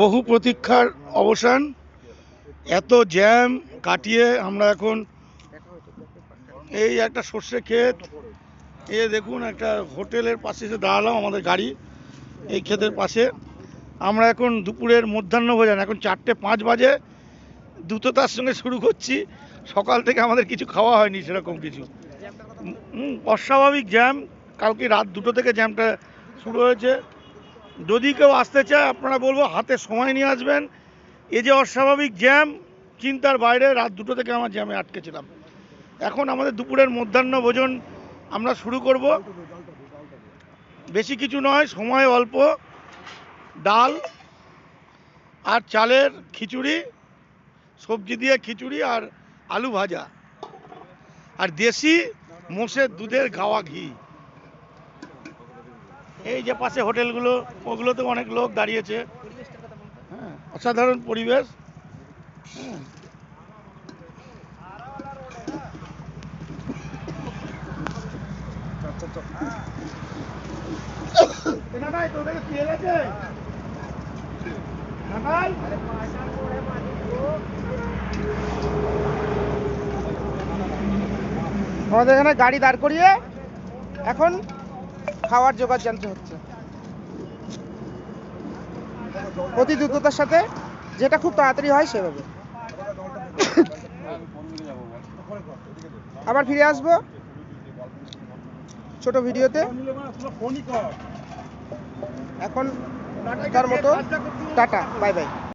বহু প্রতীক্ষার অবসান। এত জ্যাম কাটিয়ে আমরা এখন এই একটা সর্ষে ক্ষেত, দেখুন একটা হোটেলের পাশে এসে দাঁড়ালাম, আমাদের গাড়ি এই ক্ষেতের পাশে। আমরা এখন দুপুরের মধ্যাহ্নভোজন, এখন 4:05 বাজে, দ্রুততার সঙ্গে শুরু করছি। সকাল থেকে আমাদের কিছু খাওয়া হয়নি সেরকম কিছু। অস্বাভাবিক জ্যাম, কালকে রাত 2টো থেকে জ্যামটা শুরু হয়েছে। যদি কেউ আসতে চায় আপনারা বলবো হাতে সময় নিয়ে আসবেন। এই যে অস্বাভাবিক জ্যাম, চিন্তার বাইরে। রাত 2টো থেকে আমার জ্যামে আটকেছিলাম। এখন আমাদের দুপুরের মধ্যাহ্নভোজন আমরা শুরু করব। বেশি কিছু নয়, সময় অল্প। ডাল আর চালের খিচুড়ি, সবজি দিয়ে খিচুড়ি আর আলু ভাজা, আর দেশি মোষের দুধের গাওয়া ঘি। এই যে পাশে হোটেলগুলো, ওগুলোতে অনেক লোক দাঁড়িয়েছে। হ্যাঁ, অসাধারণ পরিবেশ। হ্যাঁ, আমাদের এখানে গাড়ি দাঁড় করিয়ে এখন খাওয়ার জোগাড় জানতে হচ্ছে অতি দ্রুততার সাথে, যেটা খুব তাড়াতাড়ি হয় সেভাবে। আবার ফিরে আসবো ছোট ভিডিওতে। এখন তার মতো টাটা, বাই বাই।